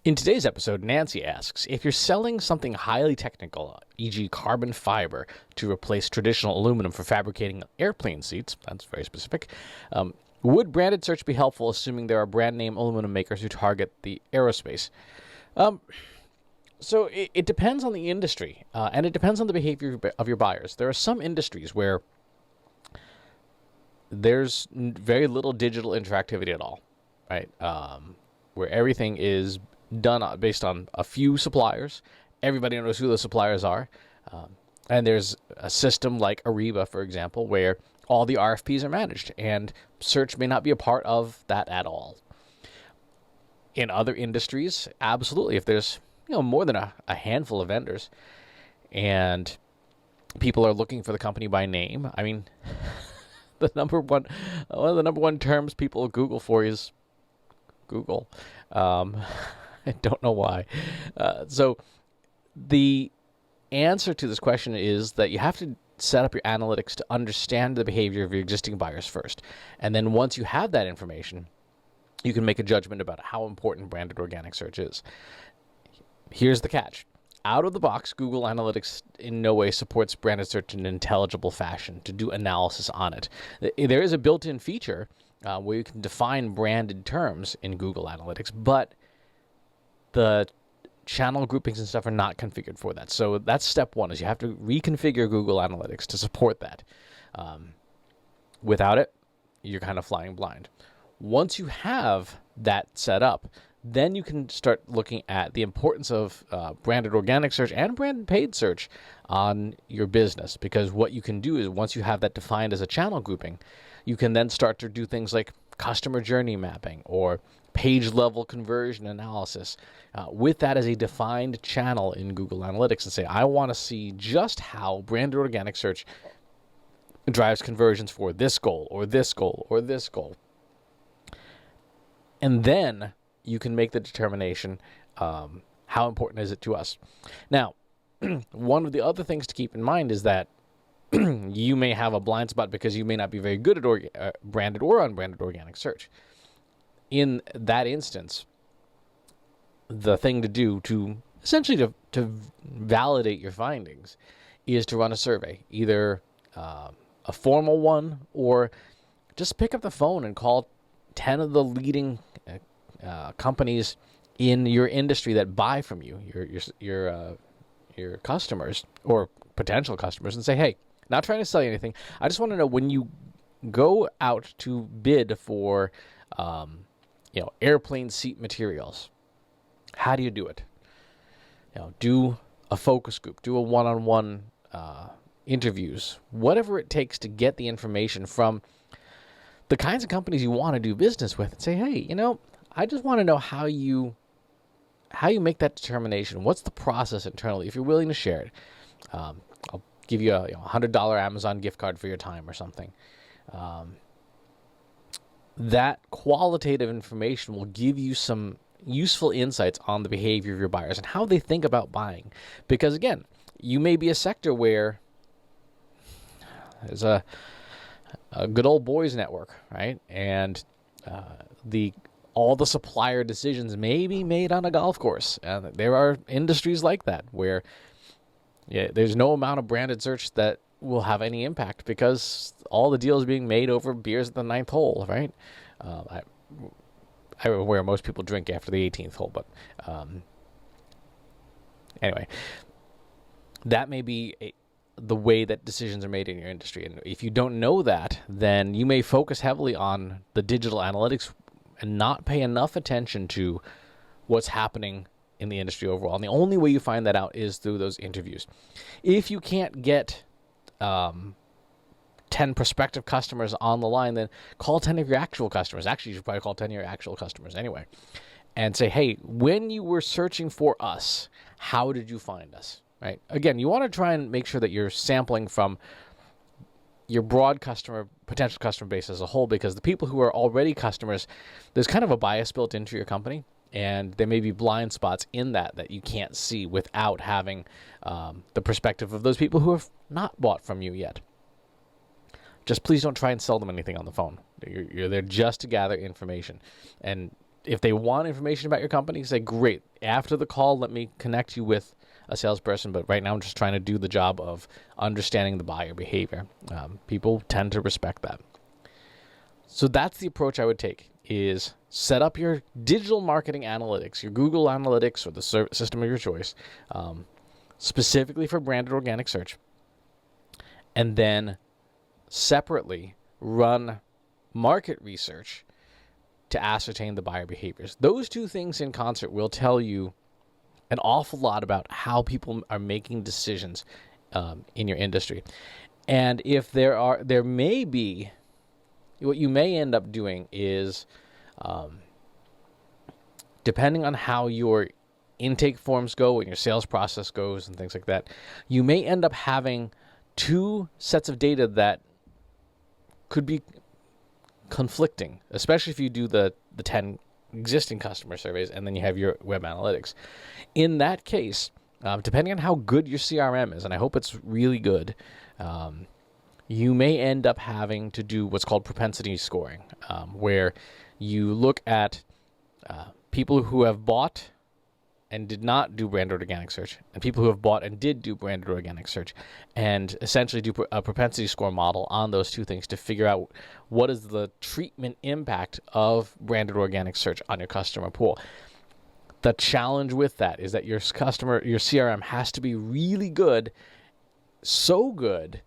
In today's episode, Nancy asks, if you're selling something highly technical, e.g. carbon fiber, to replace traditional aluminum for fabricating airplane seats, that's very specific, would branded search be helpful, assuming there are brand name aluminum makers who target the aerospace? So it depends on the industry, and it depends on the behavior of your buyers. There are some industries where there's very little digital interactivity at all, right? Where everything is done based on a few suppliers. Everybody knows who the suppliers are. And there's a system like Ariba, for example, where all the RFPs are managed, and search may not be a part of that at all. In other industries, absolutely. If there's more than a handful of vendors and people are looking for the company by name, I mean, one of the number one terms people Google for is Google. I don't know why. So the answer to this question is that you have to set up your analytics to understand the behavior of your existing buyers first. And then once you have that information, you can make a judgment about how important branded organic search is. Here's the catch. Out of the box, Google Analytics in no way supports branded search in an intelligible fashion to do analysis on it. There is a built-in feature where you can define branded terms in Google Analytics, but the channel groupings and stuff are not configured for that. So that's step one, is you have to reconfigure Google Analytics to support that. Without it, you're kind of flying blind. Once you have that set up, then you can start looking at the importance of branded organic search and branded paid search on your business. Because what you can do is, once you have that defined as a channel grouping, you can then start to do things like customer journey mapping or page level conversion analysis with that as a defined channel in Google Analytics, and say, I want to see just how branded organic search drives conversions for this goal or this goal or this goal. And then you can make the determination, how important is it to us. Now, one of the other things to keep in mind is that you may have a blind spot because you may not be very good at branded or unbranded organic search. In that instance, the thing to do to essentially to validate your findings is to run a survey, either a formal one, or just pick up the phone and call 10 of the leading companies in your industry that buy from you, your customers or potential customers, and say, hey, not trying to sell you anything. I just want to know, when you go out to bid for airplane seat materials, how do you do it? Do a focus group, do a one-on-one interviews, whatever it takes to get the information from the kinds of companies you want to do business with, and say, hey, I just want to know how you make that determination. What's the process internally? If you're willing to share it, I'll give you a $100 Amazon gift card for your time or something. That qualitative information will give you some useful insights on the behavior of your buyers and how they think about buying. Because again, you may be a sector where there's a good old boys network, right? And all the supplier decisions may be made on a golf course. There are industries like that where there's no amount of branded search that will have any impact because all the deals being made over beers at the 9th hole, right? I don't know where most people drink after the 18th hole, but anyway, that may be the way that decisions are made in your industry. And if you don't know that, then you may focus heavily on the digital analytics and not pay enough attention to what's happening in the industry overall. And the only way you find that out is through those interviews. If you can't get 10 prospective customers on the line, then call 10 of your actual customers. Actually, you should probably call 10 of your actual customers anyway. And say, hey, when you were searching for us, how did you find us? Right? Again, you want to try and make sure that you're sampling from your broad potential customer base as a whole, because the people who are already customers, there's kind of a bias built into your company, and there may be blind spots in that you can't see without having the perspective of those people who have not bought from you yet. Just please don't try and sell them anything on the phone. You're there just to gather information. And if they want information about your company, say, great, after the call, let me connect you with a salesperson. But right now I'm just trying to do the job of understanding the buyer behavior. People tend to respect that. So that's the approach I would take, is set up your digital marketing analytics, your Google Analytics or the system of your choice, specifically for branded organic search. And then separately run market research to ascertain the buyer behaviors. Those two things in concert will tell you an awful lot about how people are making decisions in your industry. And if there may be, what you may end up doing is, depending on how your intake forms go and your sales process goes and things like that, you may end up having two sets of data that could be conflicting, especially if you do the 10 existing customer surveys and then you have your web analytics. In that case, depending on how good your CRM is, and I hope it's really good, you may end up having to do what's called propensity scoring, where you look at people who have bought and did not do branded organic search, and people who have bought and did do branded organic search, and essentially do a propensity score model on those two things to figure out what is the treatment impact of branded organic search on your customer pool. The challenge with that is that your CRM has to be really good, so good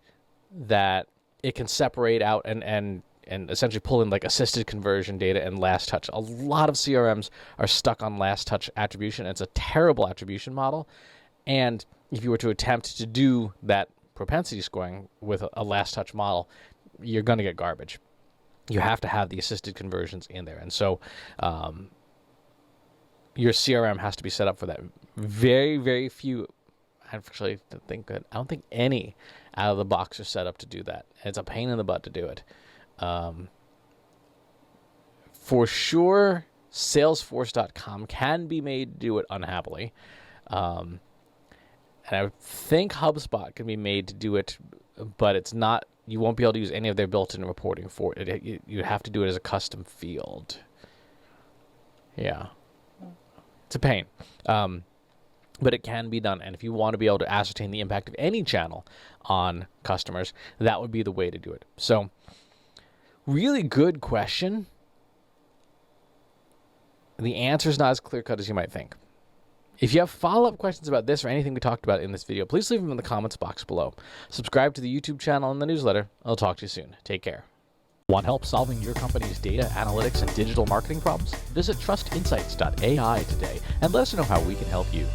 that it can separate out and essentially pull in like assisted conversion data and last touch. A lot of CRMs are stuck on last touch attribution. It's a terrible attribution model. And if you were to attempt to do that propensity scoring with a last touch model, you're going to get garbage. You have to have the assisted conversions in there. And so your CRM has to be set up for that. Very, very few, actually, I don't think any out of the box are set up to do that. It's a pain in the butt to do it. For sure, Salesforce.com can be made to do it unhappily. And I think HubSpot can be made to do it, but it's not, you won't be able to use any of their built-in reporting for it. You have to do it as a custom field. Yeah. It's a pain. But it can be done. And if you want to be able to ascertain the impact of any channel on customers, that would be the way to do it. So, really good question. The answer is not as clear-cut as you might think. If you have follow-up questions about this or anything we talked about in this video, please leave them in the comments box below. Subscribe to the YouTube channel and the newsletter. I'll talk to you soon. Take care. Want help solving your company's data, analytics, and digital marketing problems? Visit trustinsights.ai today and let us know how we can help you.